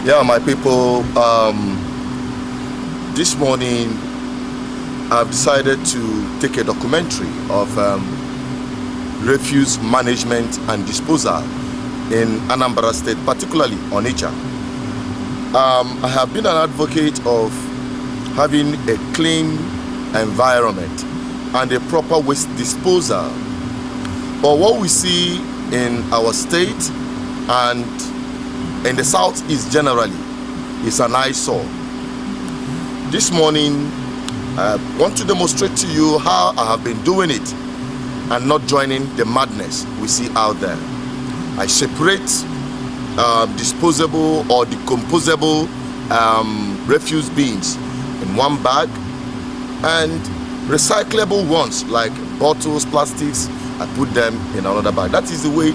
Yeah, my people, this morning I've decided to take a documentary of refuse management and disposal in Anambra State, particularly Onitsha. I have been an advocate of having a clean environment and a proper waste disposal. But what we see in our state and in the southeast generally is an eyesore. This morning I want to demonstrate to you how I have been doing it and not joining the madness we see out there. I separate disposable or decomposable refuse bins in one bag, and recyclable ones like bottles, plastics, I put them in another bag. That is the way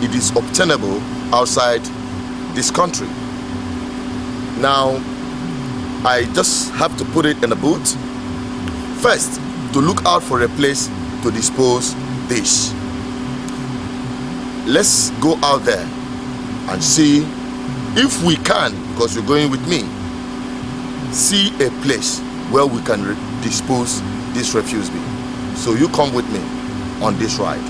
it is obtainable outside this country. Now, I just have to put it in a boot. First, to look out for a place to dispose this. Let's go out there and see if we can, because you're going with me, see a place where we can dispose this refuse bin. So you come with me on this ride.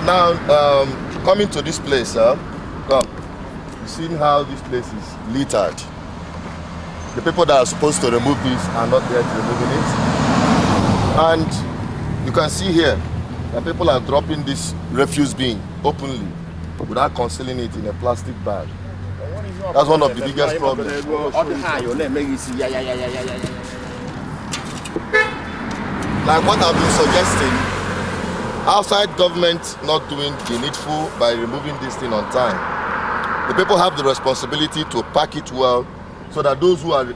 Now, coming to this place, come. You've seen how this place is littered. The people that are supposed to remove this are not yet removing it. And you can see here that people are dropping this refuse bin openly without concealing it in a plastic bag. That's one of the biggest problems. Like what I've been suggesting, outside government not doing the needful by removing this thing on time, the people have the responsibility to pack it well so that those who are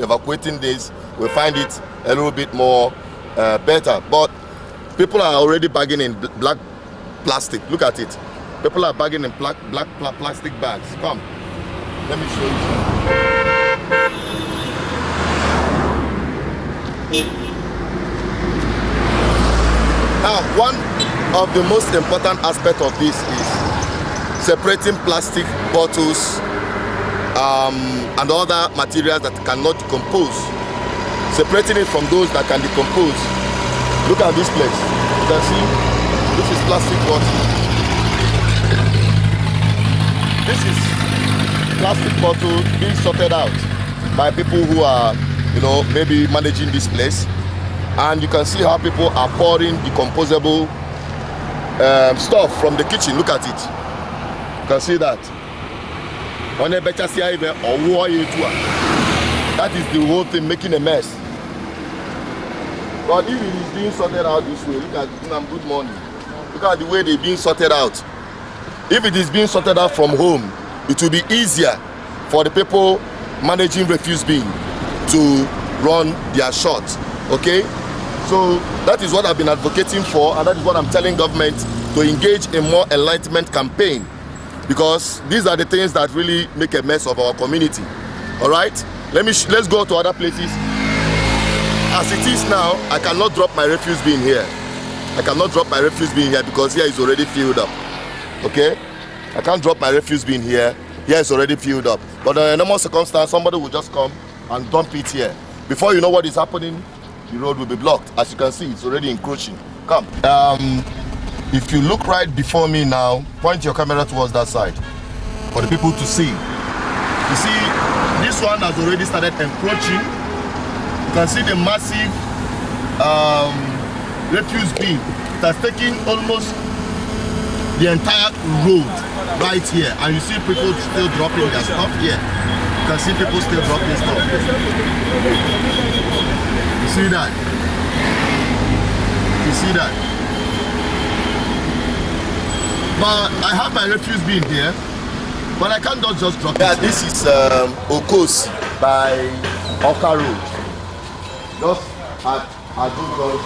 evacuating this will find it a little bit more better. But people are already bagging in black plastic. Look at it. People are bagging in black plastic bags. Come, let me show you. Now, one of the most important aspects of this is separating plastic bottles and other materials that cannot decompose. Separating it from those that can decompose. Look at this place. You can see this is plastic bottle. This is plastic bottle being sorted out by people who are, maybe managing this place. And you can see how people are pouring decomposable stuff from the kitchen. Look at it. You can see that. That is the whole thing, making a mess. But if it is being sorted out this way, look at good morning. Look at the way they're being sorted out. If it is being sorted out from home, it will be easier for the people managing refuse bin to run their shot. Okay? So that is what I've been advocating for, and that is what I'm telling government to engage in more enlightenment campaign, because these are the things that really make a mess of our community. All right, let's go to other places. As it is now, I cannot drop my refuse bin here. I cannot drop my refuse bin here because here is already filled up. Okay, I can't drop my refuse bin here. Here is already filled up. But in a normal circumstance, somebody will just come and dump it here. Before you know what is happening, the road will be blocked. As you can see, it's already encroaching. Come. If you look right before me now, point your camera towards that side for the people to see. You see, this one has already started encroaching. You can see the massive refuse bin. It has taken almost the entire road right here. And you see people still dropping their stuff here. You can see people still dropping stuff here. See that? You see that? But I have my refuse bin here, but I can't just drop it. Yeah, this is Okos by Oka Road. Just at Advert.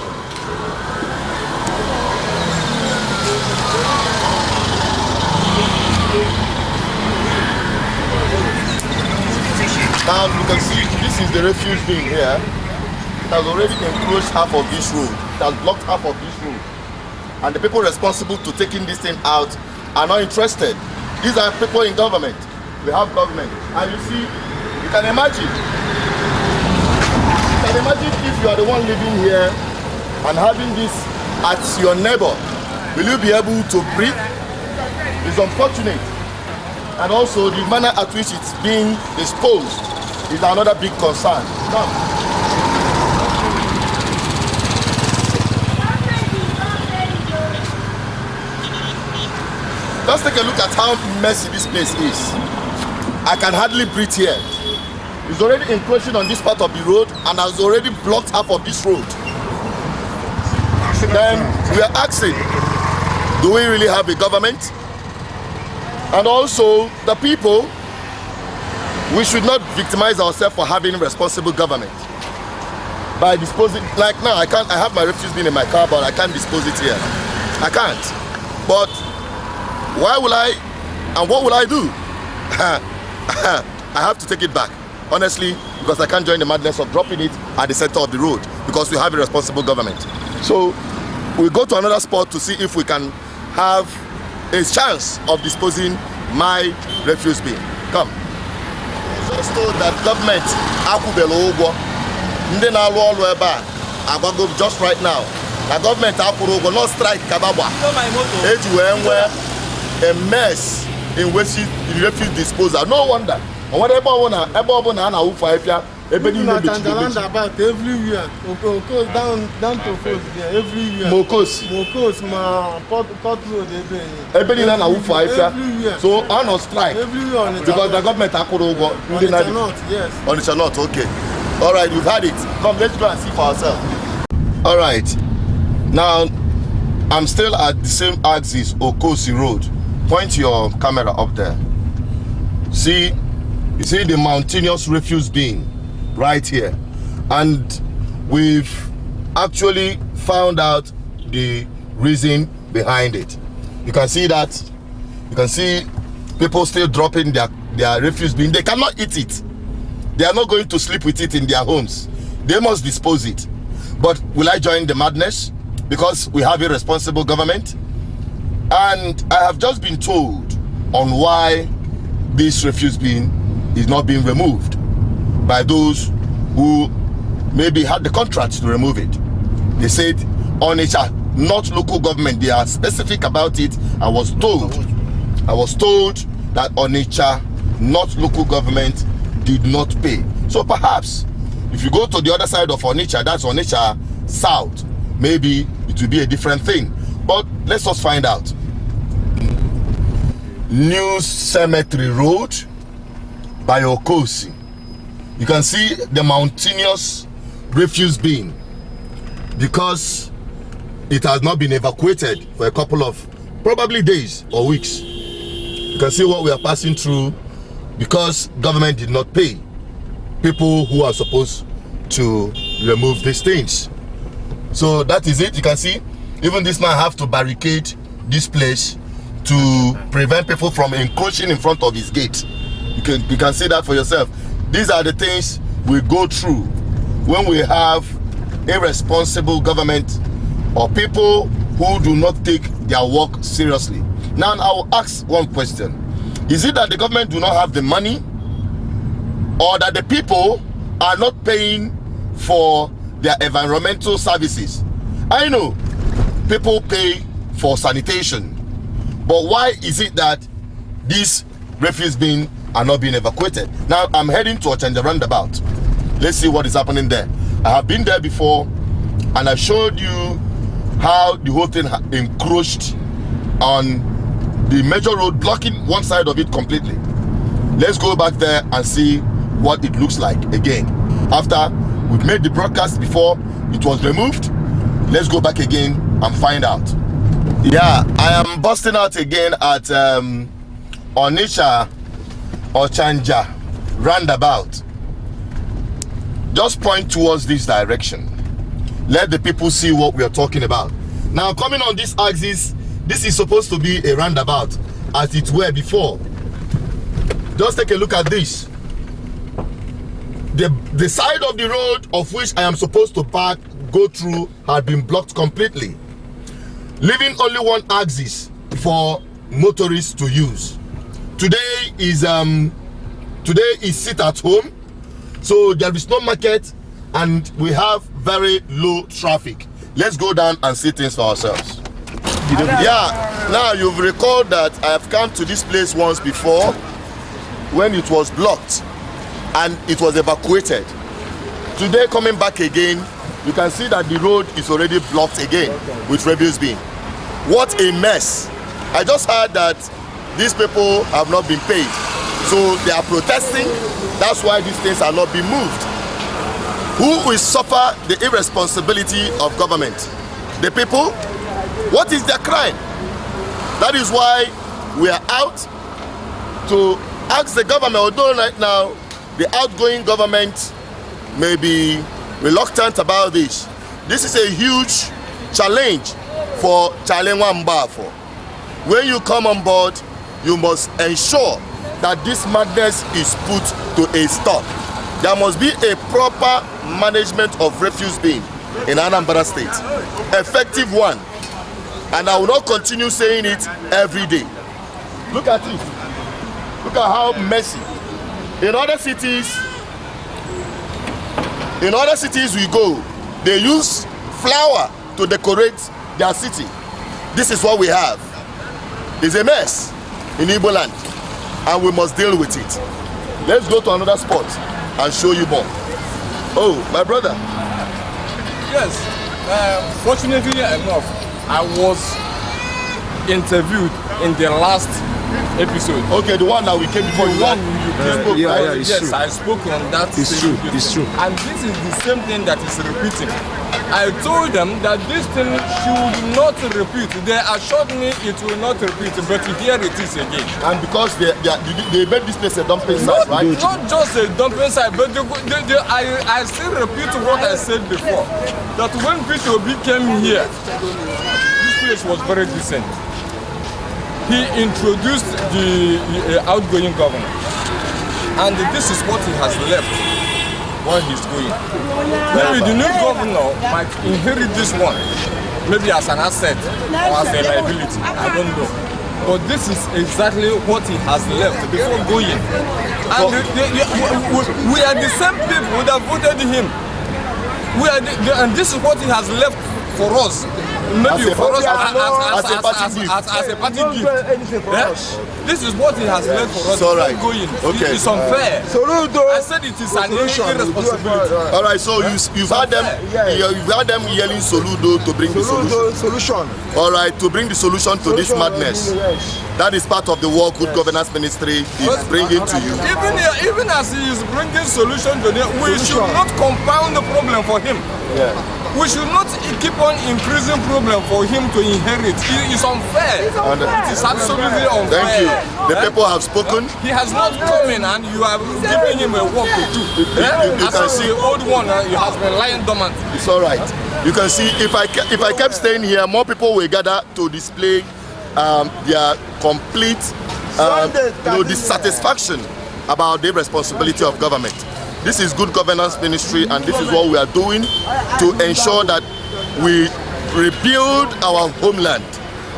Now you can see this is the refuse bin here. It has already encroached half of this road. It has blocked half of this road. and the people responsible to taking this thing out are not interested. These are people in government. We have government, and you see, you can imagine if you are the one living here and having this at your neighbor, will you be able to breathe? It's unfortunate. And also the manner at which it's being disposed is another big concern. Now, let's take a look at how messy this place is. I can hardly breathe here. It's already encroaching on this part of the road and has already blocked half of this road. Then we are asking, do we really have a government? And also the people, we should not victimize ourselves for having responsible government by disposing. Like now, I have my refuse bin in my car, but I can't dispose it here. I can't. But why will I, and what will I do? I have to take it back, honestly, because I can't join the madness of dropping it at the center of the road, because we have a responsible government. So we'll go to another spot to see if we can have a chance of disposing my refuse bin. Come. Just told that government just right now. The government not strike kababa. A mess in refuse disposal. No wonder. Roundabout everywhere. Down to foot there everywhere. Mokos, Port Road everywhere. So on strike. Everywhere because the government Onitsha North, yes. Onitsha North, okay. All right, we've had it. Come, let's go and see for ourselves. All right. Now, I'm still at the same axis, Okosi Road. Point your camera up there. See, you see the mountainous refuse bin right here, and we've actually found out the reason behind it. You can see that. You can see people still dropping their refuse bin. They cannot eat it. They are not going to sleep with it in their homes. They must dispose it. But will I join the madness? Because we have a responsible government. And I have just been told on why this refuse bin is not being removed by those who maybe had the contract to remove it. They said Onitsha, not local government. They are specific about it. I was told that Onitsha, not local government, did not pay. So perhaps if you go to the other side of Onitsha, that's Onitsha South, maybe it will be a different thing. But let's just find out. New Cemetery Road by Okosi. You can see the mountainous refuse bin because it has not been evacuated for a couple of probably days or weeks. You can see what we are passing through because government did not pay people who are supposed to remove these things. So that is it. You can see even this man have to barricade this place to prevent people from encroaching in front of his gate. You can see that for yourself. These are the things we go through when we have irresponsible government or people who do not take their work seriously. Now I will ask one question. Is it that the government do not have the money, or that the people are not paying for their environmental services? I know people pay for sanitation, but why is it that these refuse bins are not being evacuated? Now I'm heading to the Roundabout. Let's see what is happening there. I have been there before and I showed you how the whole thing encroached on the major road, blocking one side of it completely. Let's go back there and see what it looks like again. After we've made the broadcast before it was removed, let's go back again and find out. Yeah, I am busting out again at Onitsha Ochanja Roundabout. Just point towards this direction. Let the people see what we are talking about. Now, coming on this axis, this is supposed to be a roundabout as it were before. Just take a look at this. The side of the road of which I am supposed to park, go through, had been blocked completely. leaving only one axis for motorists to use. Today is sit at home, so there is no market and we have very low traffic. Let's go down and see things for ourselves. Yeah, now you've recalled that I have come to this place once before when it was blocked and it was evacuated. Today, coming back again, you can see that the road is already blocked again with refuse bin. What a mess. I just heard that these people have not been paid, so they are protesting. That's why these things are not being moved. Who will suffer the irresponsibility of government? The people? What is their crime? That is why we are out to ask the government, although right now the outgoing government may be reluctant about this. This is a huge challenge for Chalenwa. When you come on board, you must ensure that this madness is put to a stop. There must be a proper management of refuse bin in Anambra State. Effective one. And I will not continue saying it every day. Look at it. Look at how messy. In other cities we go, they use flower to decorate their city. This is what we have. It's a mess in Igbo land, and we must deal with it. Let's go to another spot and show you more. Oh, my brother. Yes, fortunately enough, I was interviewed in the last episode. Okay, the one that we came before. The one you spoke. It's yes, true. I spoke on that. It's true. It's true. And this is the same thing that is repeating. I told them that this thing should not repeat. They assured me it will not repeat, but here it is again. And because they made this place a dumping site, right? Not just a dumping site, but I still repeat what I said before. That when P2B came here, this place was very decent. He introduced the outgoing governor, and this is what he has left while he's going. Maybe the new governor might inherit this one, maybe as an asset or as a liability, I don't know. But this is exactly what he has left before going. And we are the same people that voted him. And this is what he has left for us. Maybe for us as a party gift. Yeah? This is what he has left for us. All right. Going. Okay. It's unfair. I said it is an irresponsibility. All right. So you've had them yelling Soludo to bring the solution. All right, to bring the solution to this madness. That is part of the work Good Governance Ministry is bringing to you. Even as he is bringing solution to them, we should not compound the problem for him. Yeah. We should not keep on increasing problem for him to inherit. It is unfair. It is absolutely unfair. Thank you. The people have spoken. He has not come in and you are giving him a work to do. You can see the old one has been lying dormant. It's all right. You can see if I kept staying here, more people will gather to display their complete dissatisfaction about the responsibility of government. This is Good Governance Ministry, and this is what we are doing to ensure that we rebuild our homeland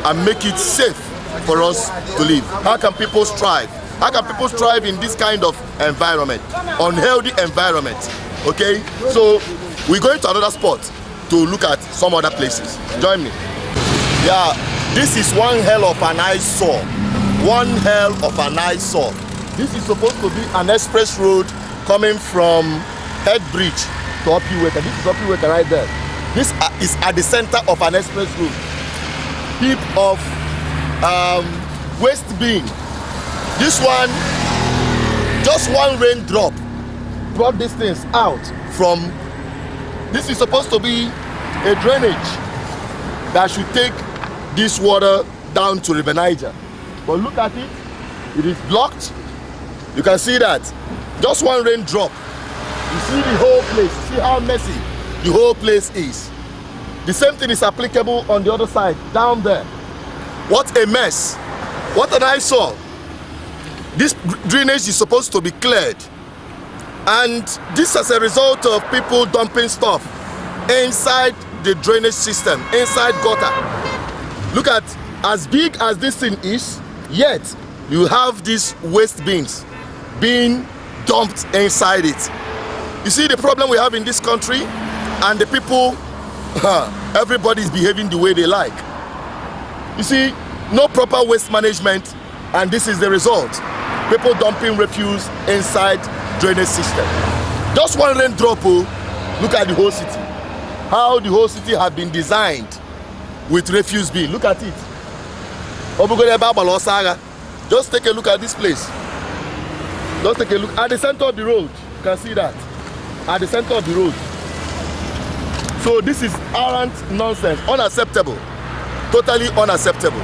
and make it safe for us to live. How can people strive? How can people strive in this kind of environment, unhealthy environment? Okay, so we're going to another spot to look at some other places. Join me. Yeah, this is one hell of an eyesore. One hell of an eyesore. This is supposed to be an express road coming from Head Bridge to Opiweka. This is Opiweka right there. This is at the center of an express road. Heap of waste bin. This one, just one raindrop brought these things out from. This is supposed to be a drainage that should take this water down to River Niger. But look at it, it is blocked. You can see that. Just one raindrop. You see the whole place. See how messy the whole place is. The same thing is applicable on the other side, down there. What a mess. What an eyesore. This drainage is supposed to be cleared. And this as a result of people dumping stuff inside the drainage system, inside gutter. Look at as big as this thing is, yet you have these waste bins being dumped inside it. You see the problem we have in this country, and the people, everybody's behaving the way they like. You see, no proper waste management, and this is the result. People dumping refuse inside drainage system. Just one rain drop, look at the whole city. How the whole city has been designed with refuse bin. Look at it. Just take a look at this place. Just take a look at the center of the road. You can see that. At the center of the road. So this is arrant nonsense, unacceptable. Totally unacceptable.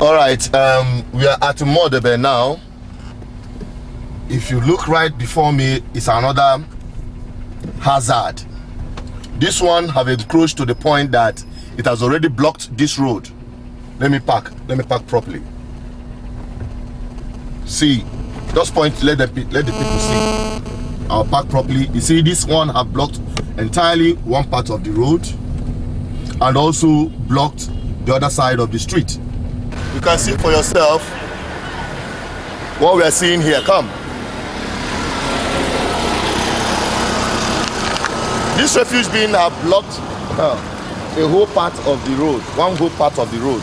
All right, we are at Modebe now. If you look right before me, it's another hazard. This one have encroached to the point that it has already blocked this road. Let me park properly. See, just point, let the people see. I'll park properly. You see, this one have blocked entirely one part of the road and also blocked the other side of the street. You can see for yourself what we are seeing here. Come. This refuse bin have blocked a whole part of the road, one whole part of the road.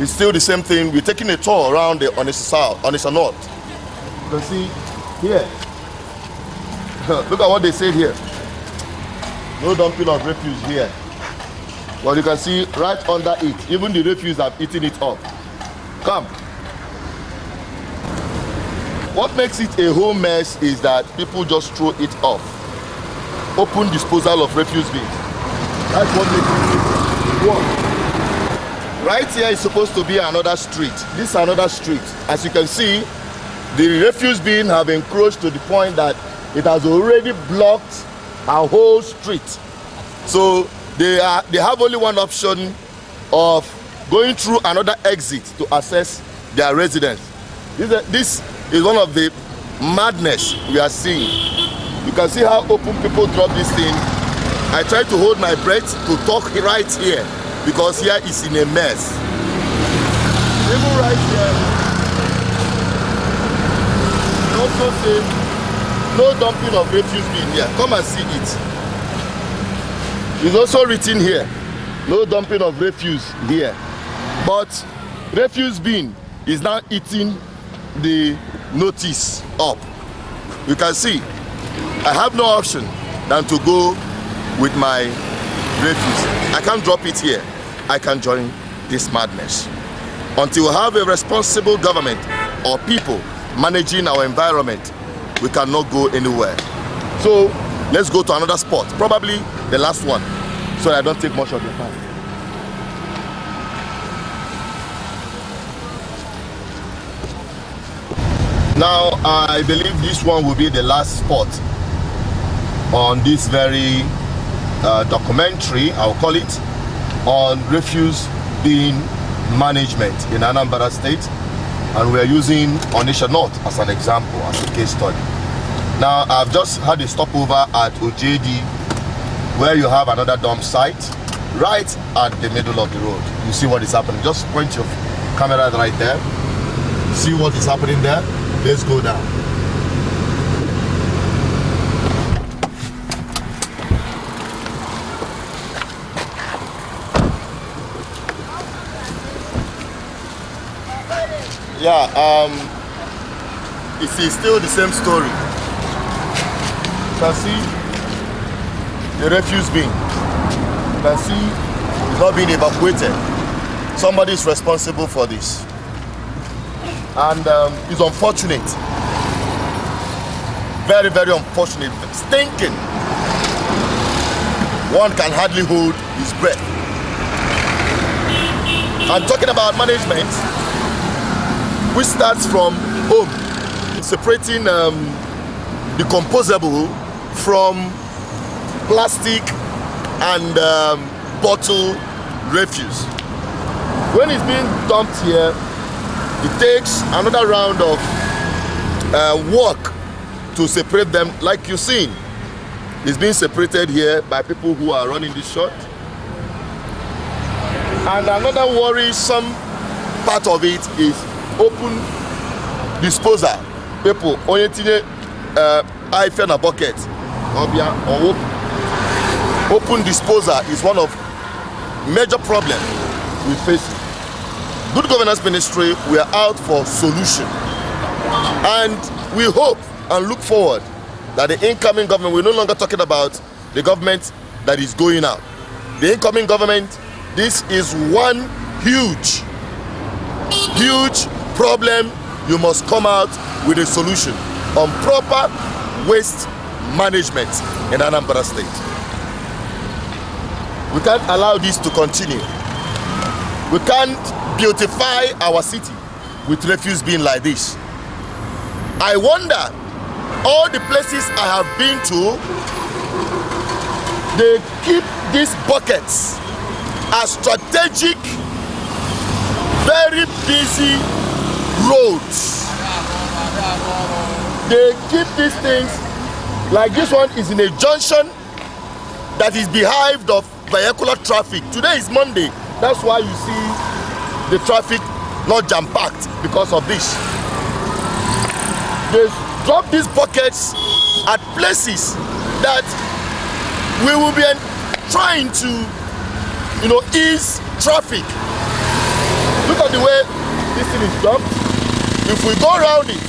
It's still the same thing. We're taking a tour around the Onitsha South, Onitsha North. You can see here. Look at what they said here. No dumping of refuse here. But you can see right under it, even the refuse have eaten it up. Come. What makes it a whole mess is that people just throw it off. Open disposal of refuse bins. That's what makes it work. Right here is supposed to be another street. This is another street. As you can see, the refuse bin have encroached to the point that it has already blocked a whole street. So they have only one option of going through another exit to access their residence. This is one of the madness we are seeing. You can see how open people drop this thing. I try to hold my breath to talk right here because here is in a mess. Even right here, they also say no dumping of refuse bin here. Come and see it. It's also written here, no dumping of refuse here. But refuse bin is now eating the notice up. You can see, I have no option than to go with my refuse. I can't drop it here. I can join this madness. Until we have a responsible government or people managing our environment, we cannot go anywhere. So let's go to another spot, probably the last one, so that I don't take much of your time. Now, I believe this one will be the last spot on this very documentary, I'll call it, on refuse bin management in Anambra State. And we are using Onitsha North as an example, as a case study. Now, I've just had a stopover at OJD, where you have another dump site right at the middle of the road. You see what is happening. Just point your camera right there. See what is happening there. Let's go down. Yeah, it's still the same story. You can see the refuse bin. You can see it's not being evacuated. Somebody is responsible for this. And it's unfortunate. Very, very unfortunate. Stinking. One can hardly hold his breath. I'm talking about management, which starts from home, separating the composable from plastic and bottle refuse. When it's being dumped here, it takes another round of work to separate them. Like you've seen, it's being separated here by people who are running this shot. And another worrisome part of it is open disposal. People, onye I fell a bucket. Open disposal is one of major problems we face. Good Governance Ministry, we are out for solution. And we hope and look forward that the incoming government, we're no longer talking about the government that is going out. The incoming government, this is one huge problem. You must come out with a solution on proper waste management in Anambra State. We can't allow this to continue. We can't beautify our city with refuse bin like this. I wonder, all the places I have been to, they keep these buckets as strategic, very busy roads. They keep these things, like this one is in a junction that is behived of vehicular traffic. Today is Monday, that's why you see the traffic not jam-packed because of this. They drop these buckets at places that we will be trying to, ease traffic. Look at the way this thing is dumped. If we go around it,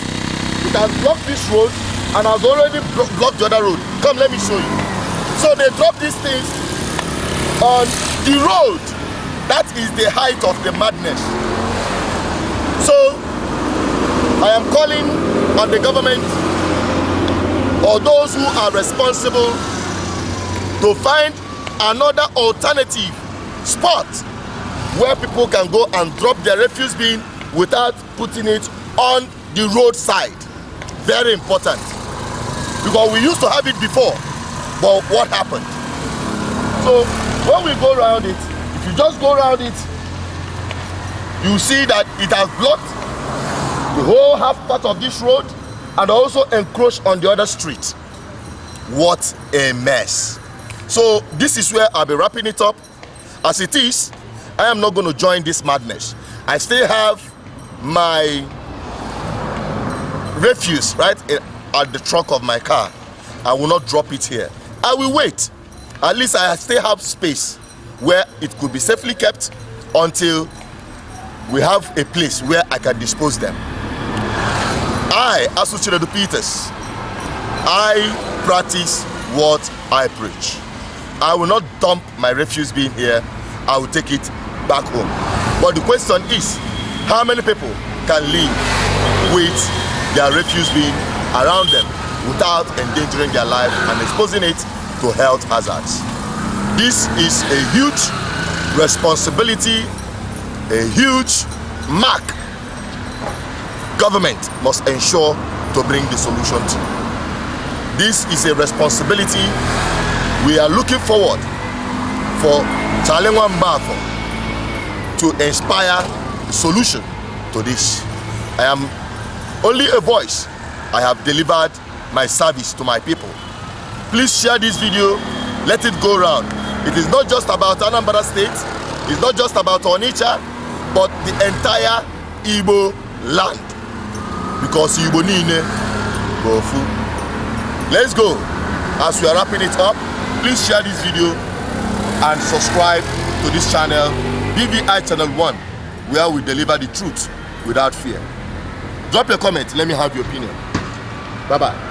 we can block this road, and I've already blocked the other road. Come, let me show you. So they drop these things on the road. That is the height of the madness. So I am calling on the government or those who are responsible to find another alternative spot where people can go and drop their refuse bin without putting it on the roadside. Very important. Because we used to have it before, but what happened? So when we go around it, if you just go around it, you see that it has blocked the whole half part of this road and also encroached on the other street. What a mess. So this is where I'll be wrapping it up. As it is, I am not going to join this madness. I still have my refuse right at the trunk of my car. I will not drop it here. I will wait. At least I still have space where it could be safely kept until we have a place where I can dispose them. I, Asuchiredu Peters, I practice what I preach. I will not dump my refuse bin here. I will take it back home. But the question is, how many people can live with their refuse bin around them without endangering their life and exposing it to health hazards? This is a huge responsibility, a huge mark government must ensure to bring the solution to. This is a responsibility. We are looking forward for Chalengwa Mbafo to inspire the solution to this. I am only a voice. I have delivered my service to my people. Please share this video, let it go around. It is not just about Anambra State, it's not just about Onitsha, but the entire Igbo land. Because Igbo Nine go full. Let's go. As we are wrapping it up, please share this video and subscribe to this channel, BVI Channel 1, where we deliver the truth without fear. Drop your comment, let me have your opinion. Bye-bye.